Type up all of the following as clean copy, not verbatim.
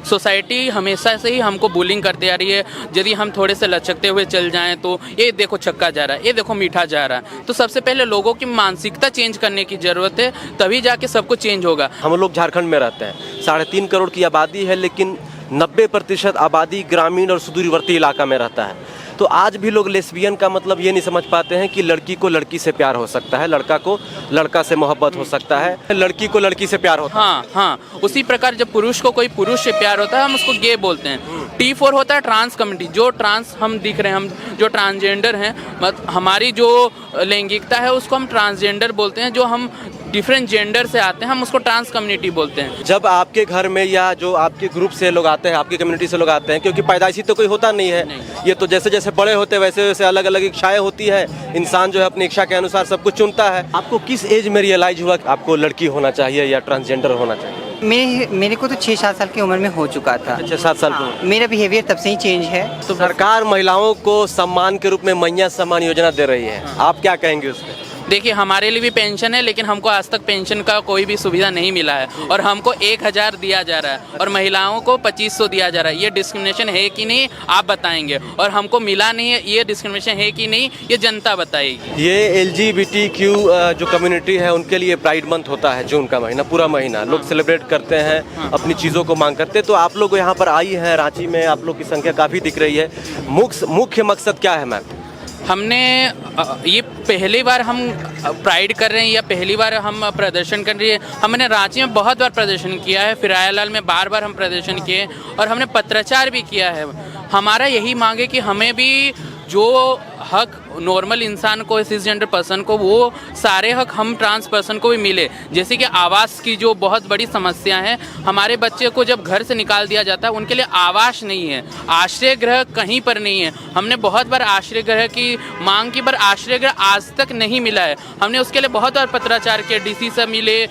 Society हमेशा से ही हमको बुलिंग करते आ रही है। यदि हम थोड़े से लचकते हुए चल जाएं तो ये देखो छक्का जा रहा है, ये देखो मीठा जा रहा है। तो सबसे पहले लोगों की मानसिकता चेंज करने की ज़रूरत है, तभी जाके सब कुछ चेंज होगा। हम लोग झारखंड में रहते हैं, 3.5 करोड़ की आबादी है, लेकिन 90% आबादी ग्रामीण और सुदूरवर्ती इलाका में रहता है। तो आज भी लोग लेस्बियन का मतलब ये नहीं समझ पाते हैं कि लड़की को लड़की से प्यार हो सकता है, लड़का को लड़का से मोहब्बत हो सकता है, लड़की को लड़की से प्यार होता है। हाँ, उसी प्रकार जब पुरुष को कोई पुरुष से प्यार होता है हम उसको गे बोलते हैं। T4 होता है ट्रांस कम्युनिटी, जो ट्रांस हम दिख रहे हैं, हम जो ट्रांसजेंडर हैं, हमारी जो लैंगिकता है उसको हम ट्रांसजेंडर बोलते हैं। जो हम डिफरेंट जेंडर से आते हैं हम उसको ट्रांस कम्युनिटी बोलते हैं। जब आपके घर में या जो आपके ग्रुप से लोग आते हैं, आपकी कम्युनिटी से लोग आते हैं, क्योंकि पैदाइशी तो कोई होता नहीं है, ये तो जैसे जैसे बड़े होते हैं वैसे वैसे अलग अलग इच्छाएं होती है, इंसान जो है अपनी इच्छा के अनुसार सब कुछ चुनता है। आपको किस एज में रियलाइज हुआ कि आपको लड़की होना चाहिए या ट्रांसजेंडर होना चाहिए? मेरे को तो 6-7 साल की उम्र में हो चुका था। 6-7 साल की उम्र। मेरा बिहेवियर तब से ही चेंज है। तो सरकार महिलाओं को सम्मान के रूप में मैया सम्मान योजना दे रही है, आप क्या कहेंगे उस पर? देखिए, हमारे लिए भी पेंशन है, लेकिन हमको आज तक पेंशन का कोई भी सुविधा नहीं मिला है और हमको 1000 दिया जा रहा है और महिलाओं को 2500 दिया जा रहा है। ये डिस्क्रिमिनेशन है कि नहीं आप बताएंगे, और हमको मिला नहीं है, ये डिस्क्रिमिनेशन है कि नहीं ये जनता बताएगी। ये LGBTQ जो कम्युनिटी है उनके लिए प्राइड मंथ होता है, जून का महीना, पूरा महीना लोग सेलिब्रेट करते हैं, अपनी चीज़ों को मांग करते हैं। तो आप लोग यहाँ पर आई हैं, रांची में आप लोग की संख्या काफ़ी दिख रही है, मुख्य मकसद क्या है मैम? हमने ये पहली बार हम प्राइड कर रहे हैं या पहली बार हम प्रदर्शन कर रही है। हमने रांची में बहुत बार प्रदर्शन किया है, फिरायालाल में बार बार हम प्रदर्शन किए और हमने पत्राचार भी किया है। हमारा यही मांग है कि हमें भी जो हक नॉर्मल इंसान को, सिसजेंडर पर्सन को, वो सारे हक हम ट्रांस पर्सन को भी मिले। जैसे कि आवास की जो बहुत बड़ी समस्या है, हमारे बच्चे को जब घर से निकाल दिया जाता है उनके लिए आवास नहीं है, आश्रय गृह कहीं पर नहीं है। हमने बहुत बार आश्रय गृह की मांग की, पर आश्रय गृह आज तक नहीं मिला है। हमने उसके लिए बहुत बार पत्राचार किया, DC से मिले,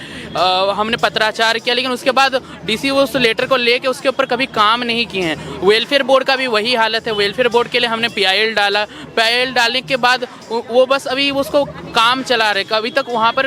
हमने पत्राचार किया, लेकिन उसके बाद DC उस लेटर को लेके उसके ऊपर कभी काम नहीं किए हैं। वेलफेयर बोर्ड का भी वही हालत है। वेलफेयर बोर्ड के लिए हमने PIL डाला, PIL डालने के बाद वो बस अभी उसको काम चला रहे। अभी तक वहाँ पर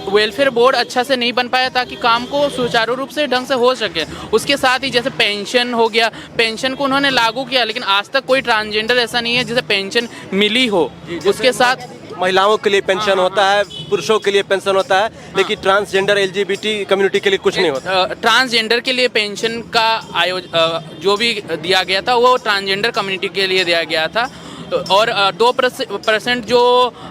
वेलफेयर बोर्ड अच्छा से नहीं बन पाया ताकि काम को सुचारू रूप से ढंग से हो सके। उसके साथ ही जैसे पेंशन हो गया, पेंशन को उन्होंने लागू किया, लेकिन आज तक कोई ट्रांसजेंडर ऐसा नहीं है जिसे पेंशन मिली हो। उसके साथ महिलाओं के लिए पेंशन होता है, पुरुषों के लिए पेंशन होता है, लेकिन ट्रांसजेंडर LGBT कम्युनिटी के लिए कुछ नहीं होता। ट्रांसजेंडर के लिए पेंशन का जो भी दिया गया था वो ट्रांसजेंडर कम्युनिटी के लिए दिया गया था। और 2% जो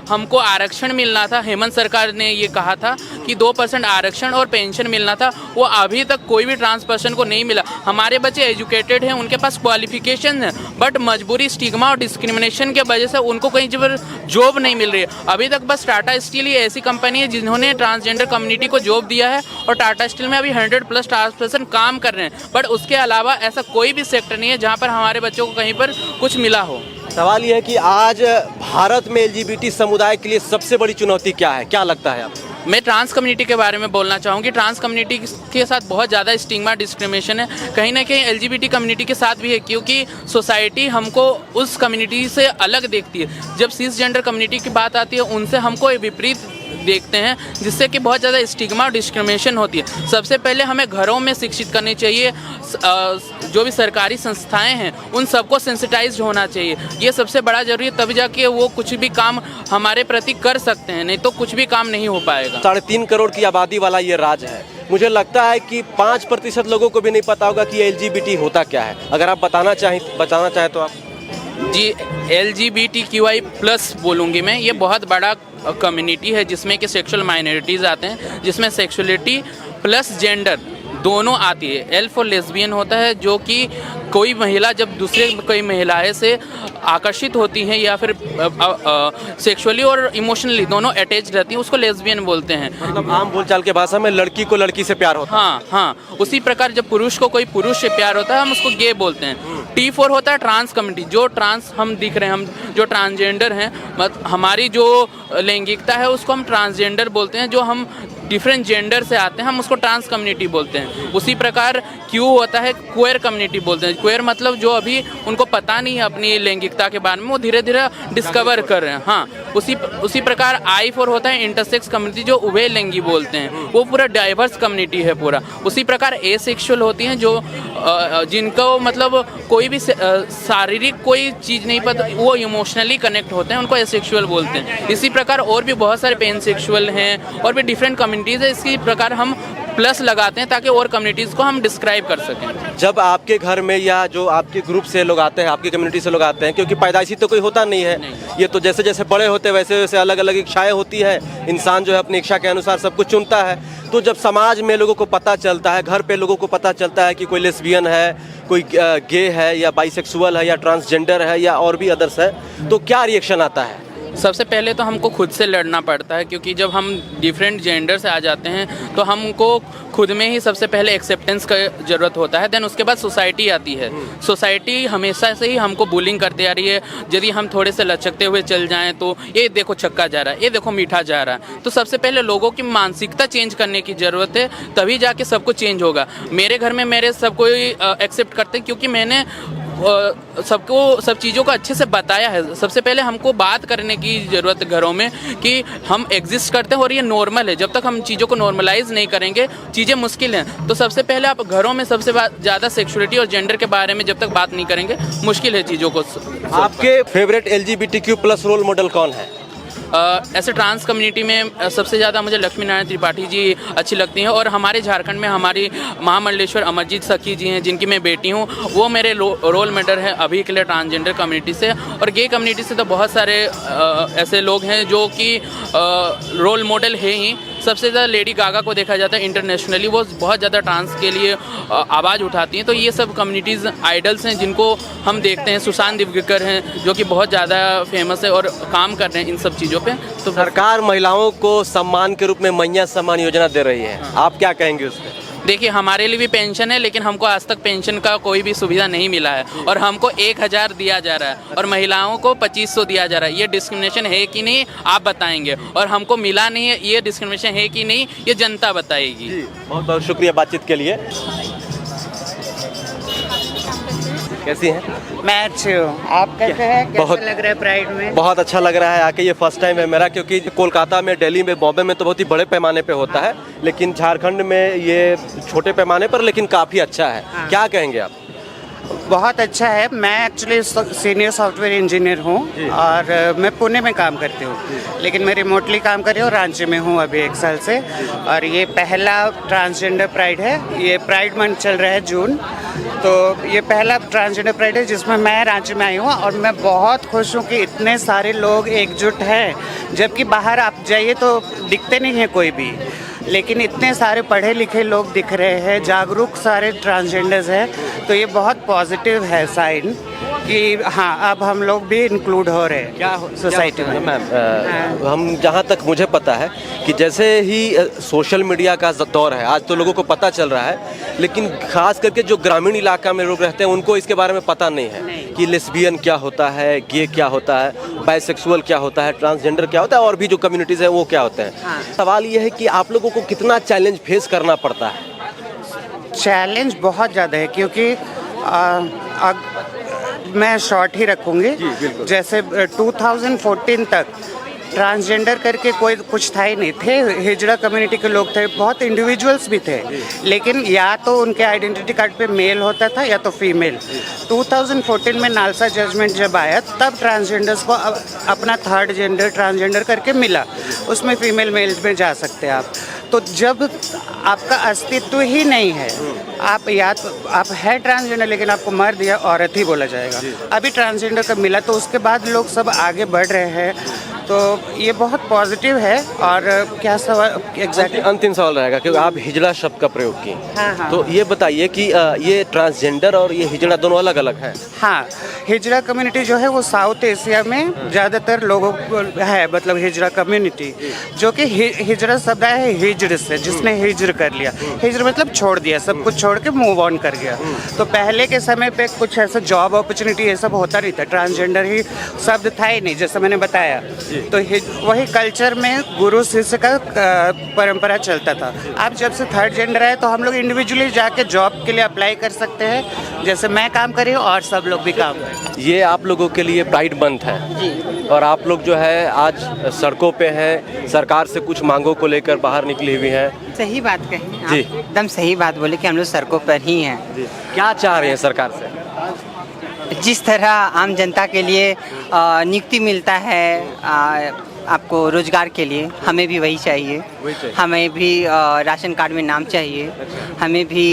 हमको आरक्षण मिलना था, हेमंत सरकार ने ये कहा था कि 2% आरक्षण और पेंशन मिलना था, वो अभी तक कोई भी ट्रांस पर्सन को नहीं मिला। हमारे बच्चे एजुकेटेड हैं, उनके पास क्वालिफिकेशन है, बट मजबूरी, स्टिग्मा और डिस्क्रिमिनेशन के वजह से उनको कहीं जॉब नहीं मिल रही है। अभी तक बस टाटा स्टील ही ऐसी कंपनी है जिन्होंने ट्रांसजेंडर कम्युनिटी को जॉब दिया है और टाटा स्टील में अभी 100+ ट्रांस पर्सन काम कर रहे हैं, बट उसके अलावा ऐसा कोई भी सेक्टर नहीं है जहाँ पर हमारे बच्चों को कहीं पर कुछ मिला हो। सवाल ये है कि आज भारत में LGBT समुदाय के लिए सबसे बड़ी चुनौती क्या है, क्या लगता है आपको? मैं ट्रांस कम्युनिटी के बारे में बोलना चाहूँगी। ट्रांस कम्युनिटी के साथ बहुत ज़्यादा स्टिग्मा, डिस्क्रिमिनेशन है, कहीं ना कहीं LGBT कम्युनिटी के साथ भी है, क्योंकि सोसाइटी हमको उस कम्युनिटी से अलग देखती है। जब सिसजेंडर कम्युनिटी की बात आती है उनसे हमको विपरीत देखते हैं, जिससे कि बहुत ज़्यादा स्टिग्मा और डिस्क्रिमिनेशन होती है। सबसे पहले हमें घरों में शिक्षित करनी चाहिए, जो भी सरकारी संस्थाएं हैं उन सबको सेंसिटाइज्ड होना चाहिए। ये सबसे बड़ा जरूरी है, तभी जाके वो कुछ भी काम हमारे प्रति कर सकते हैं, नहीं तो कुछ भी काम नहीं हो पाएगा। 3.5 करोड़ की आबादी वाला ये राज्य है। मुझे लगता है कि 5% लोगों को भी नहीं पता होगा कि LGBT होता क्या है। अगर आप बताना चाहें तो आप जी। LGBTQI+ बोलूँगी मैं। ये बहुत बड़ा कम्युनिटी है जिसमें कि सेक्सुअल माइनॉरिटीज़ आते हैं, जिसमें सेक्सुअलिटी प्लस जेंडर दोनों आती है। L फॉर लेस्बियन होता है, जो कि कोई महिला जब दूसरे कोई महिलाएं से आकर्षित होती हैं या फिर सेक्सुअली और इमोशनली दोनों अटैच रहती हैं, उसको लेस्बियन बोलते हैं। मतलब आम बोलचाल के भाषा में लड़की को लड़की से प्यार होता है। हाँ, उसी प्रकार जब पुरुष को कोई पुरुष से प्यार होता है हम उसको गे बोलते हैं। T4 होता है ट्रांस कम्युनिटी, जो ट्रांस हम दिख रहे हैं, हम जो ट्रांसजेंडर हैं, हमारी जो लैंगिकता है उसको हम ट्रांसजेंडर बोलते हैं। जो हम डिफरेंट जेंडर से आते हैं हम उसको ट्रांस कम्युनिटी बोलते हैं। उसी प्रकार Q होता है क्वेयर कम्युनिटी बोलते हैं। क्वेयर मतलब जो अभी उनको पता नहीं है अपनी लैंगिकता के बारे में, वो धीरे धीरे डिस्कवर कर रहे हैं। हाँ, उसी प्रकार I फॉर होता है इंटरसेक्स कम्युनिटी, जो उभय लिंगी बोलते हैं, वो पूरा डाइवर्स कम्युनिटी है पूरा। उसी प्रकार एसेक्सुअल होती हैं, जो जिनको मतलब कोई भी शारीरिक कोई चीज़ नहीं पता, वो इमोशनली कनेक्ट होते हैं, उनको एसेक्सुअल बोलते हैं। इसी प्रकार और भी बहुत सारे पेनसेक्सुअल हैं और भी डिफरेंट कम्युनिटीज़ है। इसी प्रकार हम प्लस लगाते हैं ताकि और कम्युनिटीज़ को हम डिस्क्राइब कर सकें। जब आपके घर में या जो आपके ग्रुप से लोग आते हैं, आपकी कम्युनिटी से लोग आते हैं, क्योंकि पैदाइशी तो कोई होता नहीं है, ये तो जैसे जैसे बड़े होते हैं वैसे वैसे अलग अलग इच्छाएं होती है, इंसान जो है अपनी इच्छा के अनुसार सब कुछ चुनता है। तो जब समाज में लोगों को पता चलता है, घर पे लोगों को पता चलता है कि कोई लेस्बियन है, कोई गे है या बाइसेक्सुअल है या ट्रांसजेंडर है या और भी अदर्स है, तो क्या रिएक्शन आता है? सबसे पहले तो हमको खुद से लड़ना पड़ता है, क्योंकि जब हम डिफरेंट जेंडर से आ जाते हैं तो हमको खुद में ही सबसे पहले एक्सेप्टेंस का ज़रूरत होता है। देन उसके बाद सोसाइटी आती है। सोसाइटी हमेशा से ही हमको बुलिंग करते आ रही है। यदि हम थोड़े से लचकते हुए चल जाएं तो ये देखो छक्का जा रहा है, ये देखो मीठा जा रहा है। तो सबसे पहले लोगों की मानसिकता चेंज करने की ज़रूरत है, तभी जाके सब कुछ चेंज होगा। मेरे घर में मेरे सब कोई एक्सेप्ट करते हैं, क्योंकि मैंने सबको सब चीज़ों को अच्छे से बताया है। सबसे पहले हमको बात करने की ज़रूरत है घरों में कि हम एग्जिस्ट करते हैं और ये नॉर्मल है। जब तक हम चीज़ों को नॉर्मलाइज नहीं करेंगे चीज़ें मुश्किल हैं। तो सबसे पहले आप घरों में सबसे ज़्यादा सेक्सुअलिटी और जेंडर के बारे में जब तक बात नहीं करेंगे मुश्किल है चीज़ों को। आपके फेवरेट LGBTQ+ रोल मॉडल कौन है? ऐसे ट्रांस कम्युनिटी में सबसे ज़्यादा मुझे लक्ष्मी नारायण त्रिपाठी जी अच्छी लगती हैं। और हमारे झारखंड में हमारी महामंडलेश्वर अमरजीत सखी जी हैं, जिनकी मैं बेटी हूँ, वो मेरे रोल मॉडल हैं अभी के लिए ट्रांसजेंडर कम्युनिटी से। और गे कम्युनिटी से तो बहुत सारे ऐसे लोग हैं जो कि रोल मॉडल है ही। सबसे ज़्यादा लेडी गागा को देखा जाता है इंटरनेशनली, वो बहुत ज़्यादा ट्रांस के लिए आवाज़ उठाती हैं। तो ये सब कम्युनिटीज़ आइडल्स हैं जिनको हम देखते हैं। सुशांत दिव्यकर हैं जो कि बहुत ज़्यादा फेमस है और काम कर रहे हैं इन सब चीज़ों पे। तो सरकार महिलाओं को सम्मान के रूप में मैया सम्मान योजना दे रही है, आप क्या कहेंगे उस पर? देखिए, हमारे लिए भी पेंशन है, लेकिन हमको आज तक पेंशन का कोई भी सुविधा नहीं मिला है। और हमको 1000 दिया जा रहा है और महिलाओं को 2500 दिया जा रहा है। ये डिस्क्रिमिनेशन है कि नहीं आप बताएंगे, और हमको मिला नहीं है, ये डिस्क्रिमिनेशन है कि नहीं ये जनता बताएगी। बहुत बहुत शुक्रिया बातचीत के लिए। कैसी हैं? मैं अच्छी हूँ, आप कैसे हैं? बहुत कैसा लग रहा है प्राइड में? बहुत अच्छा लग रहा है आके। ये फर्स्ट टाइम है मेरा, क्योंकि कोलकाता में, दिल्ली में, बॉम्बे में तो बहुत ही बड़े पैमाने पे होता है, लेकिन झारखंड में ये छोटे पैमाने पर लेकिन काफ़ी अच्छा है। क्या कहेंगे आप? बहुत अच्छा है। मैं एक्चुअली सीनियर सॉफ्टवेयर इंजीनियर हूँ और मैं पुणे में काम करती हूँ, लेकिन मैं रिमोटली काम कर रही हूँ, रांची में हूँ अभी 1 साल से। और ये पहला ट्रांसजेंडर प्राइड है। ये प्राइड मंथ चल रहा है जून, तो ये पहला ट्रांसजेंडर प्राइड है जिसमें मैं रांची में आई हूँ। और मैं बहुत खुश हूँ कि इतने सारे लोग एकजुट हैं, जबकि बाहर आप जाइए तो दिखते नहीं है कोई भी, लेकिन इतने सारे पढ़े लिखे लोग दिख रहे हैं, जागरूक सारे ट्रांसजेंडर्स हैं। तो ये बहुत पॉजिटिव है साइन कि हाँ, अब हम लोग भी इंक्लूड हो रहे हैं सोसाइटी में। मैम, हम जहाँ तक मुझे पता है कि जैसे ही सोशल मीडिया का दौर है, आज तो लोगों को पता चल रहा है, लेकिन खास करके जो ग्रामीण इलाका में लोग रहते हैं उनको इसके बारे में पता नहीं है कि लेस्बियन क्या होता है, गे क्या होता है, बाइसेक्सुअल क्या होता है, ट्रांसजेंडर क्या होता है, और भी जो कम्युनिटीज़ हैं वो क्या होते हैं। सवाल ये है कि आप लोगों को कितना चैलेंज फेस करना पड़ता है? चैलेंज बहुत ज़्यादा है, क्योंकि मैं शॉर्ट ही रखूँगी। जैसे 2014 तक ट्रांसजेंडर करके कोई कुछ था ही नहीं। थे हिजड़ा कम्युनिटी के लोग थे, बहुत इंडिविजुअल्स भी थे, लेकिन या तो उनके आइडेंटिटी कार्ड पे मेल होता था या तो फीमेल। 2014 में नालसा जजमेंट जब आया तब ट्रांसजेंडर्स को अपना थर्ड जेंडर ट्रांसजेंडर करके मिला, उसमें फीमेल मेल में जा सकते हैं आप। तो जब आपका अस्तित्व ही नहीं है, आप या तो आप है ट्रांसजेंडर लेकिन आपको मर्द या औरत ही बोला जाएगा। अभी ट्रांसजेंडर का मिला तो उसके बाद लोग सब आगे बढ़ रहे हैं, तो ये बहुत पॉजिटिव है। और क्या सवाल एग्जैक्टली? अंतिम सवाल रहेगा, क्योंकि आप हिजड़ा शब्द का प्रयोग किए। हाँ। तो ये बताइए कि ये ट्रांसजेंडर और ये हिजड़ा दोनों अलग अलग है? हाँ, हिजड़ा कम्युनिटी जो है वो साउथ एशिया में ज़्यादातर लोगों है, मतलब हिजड़ा कम्युनिटी, जो कि हिजड़ा शब्द है हिजड़ से, जिसने हिजर कर लिया। हिजर मतलब छोड़ दिया, सब कुछ छोड़ के मूव ऑन कर गया। तो पहले के समय पे कुछ ऐसा जॉब अपॉर्चुनिटी ये सब होता नहीं था, ट्रांसजेंडर ही शब्द था ही नहीं, जैसा मैंने बताया। तो वही कल्चर में गुरु शिष्य का परंपरा चलता था। अब जब से थर्ड जेंडर है तो हम लोग इंडिविजुअली जाके जॉब के लिए अप्लाई कर सकते हैं, जैसे मैं काम कर रही हूँ और सब लोग भी काम करें। ये आप लोगों के लिए प्राइड मंथ है जी। और आप लोग जो है आज सड़कों पे हैं, सरकार से कुछ मांगों को लेकर बाहर निकली हुई हैं। सही बात कही आप, जी। एकदम सही बात बोले कि हम लोग सड़कों पर ही हैं। क्या चाह रहे हैं सरकार से? जिस तरह आम जनता के लिए नियुक्ति मिलता है आपको रोजगार के लिए, हमें भी वही चाहिए। हमें भी राशन कार्ड में नाम चाहिए। हमें भी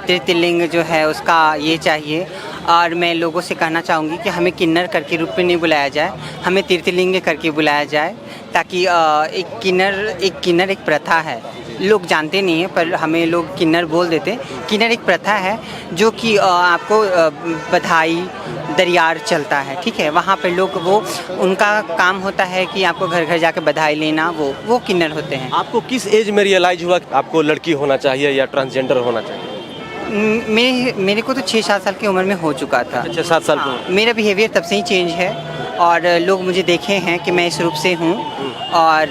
तृतीय जो है उसका ये चाहिए। और मैं लोगों से कहना चाहूँगी कि हमें किन्नर करके रूप में नहीं बुलाया जाए, हमें तृतीय करके बुलाया जाए, ताकि एक किन्नर एक प्रथा है, लोग जानते नहीं हैं पर हमें लोग किन्नर बोल देते। किन्नर एक प्रथा है जो कि आपको बधाई दरियार चलता है, ठीक है, वहाँ पे लोग वो उनका काम होता है कि आपको घर घर जाके बधाई लेना, वो किन्नर होते हैं। आपको किस एज में रियलाइज हुआ कि आपको लड़की होना चाहिए या ट्रांसजेंडर होना चाहिए? मेरे को तो 6-7 साल की उम्र में हो चुका था। 6-7 साल हाँ, मेरा बिहेवियर तब से ही चेंज है और लोग मुझे देखे हैं कि मैं इस रूप से हूँ। और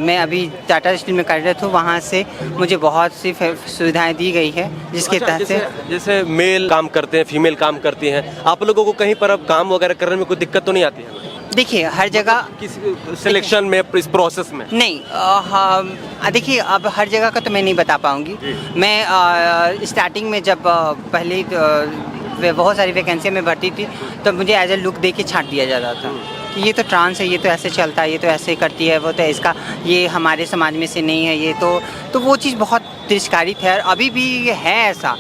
मैं अभी टाटा स्टील में कार्यरत हूँ, वहाँ से मुझे बहुत सी सुविधाएं दी गई है जिसके तहत से जैसे मेल काम करते हैं, फीमेल काम करती हैं, आप लोगों को कहीं पर अब काम वगैरह करने में कोई दिक्कत तो नहीं आती है? देखिए हर जगह किसी सिलेक्शन में, इस प्रोसेस में? नहीं, देखिए अब हर जगह का तो मैं नहीं बता पाऊँगी। मैं स्टार्टिंग में जब पहले बहुत सारी वैकेंसियाँ में भर्ती थी तो मुझे एज ए लुक दे के छांट दिया जाता था कि ये तो ट्रांस है, ये तो ऐसे चलता है, ये तो ऐसे करती है, वो तो इसका ये हमारे समाज में से नहीं है, ये तो वो चीज़ बहुत तिरस्कारित है और अभी भी है ऐसा।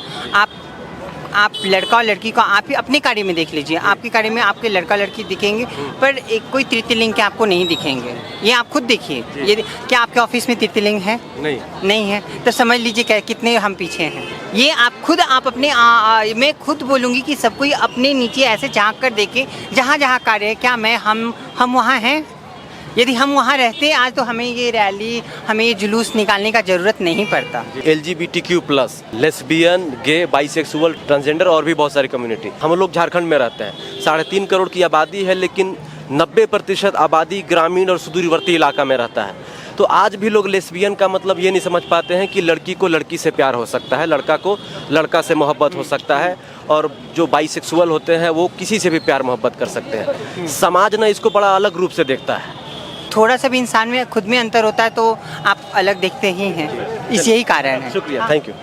आप लड़का और लड़की को आप ही अपने कार्य में देख लीजिए, आपके कार्य में आपके लड़का लड़की दिखेंगे पर एक कोई तृतीय लिंग के आपको नहीं दिखेंगे। ये आप खुद देखिए, ये क्या आपके ऑफिस में तृतीय लिंग है? नहीं है, तो समझ लीजिए कितने हम पीछे हैं। ये आप अपने मैं खुद बोलूँगी कि सब कोई अपने नीचे ऐसे झांक कर देखे, जहाँ जहाँ कार्य है, क्या हम वहाँ हैं? यदि हम वहाँ रहते आज तो हमें ये रैली, हमें ये जुलूस निकालने का ज़रूरत नहीं पड़ता। LGBTQ+, लेस्बियन, गे, बाइसेक्सुअल, ट्रांसजेंडर और भी बहुत सारी कम्युनिटी। हम लोग झारखंड में रहते हैं, 3.5 करोड़ की आबादी है, लेकिन 90% आबादी ग्रामीण और सुदूरवर्ती इलाका में रहता है। तो आज भी लोग लेस्बियन का मतलब ये नहीं समझ पाते हैं कि लड़की को लड़की से प्यार हो सकता है, लड़का को लड़का से मोहब्बत हो सकता है, और जो बाइसेक्सुअल होते हैं वो किसी से भी प्यार मोहब्बत कर सकते हैं। समाज ना इसको बड़ा अलग रूप से देखता है। थोड़ा सा भी इंसान में खुद में अंतर होता है तो आप अलग देखते ही हैं, इस यही कारण है। शुक्रिया, थैंक यू।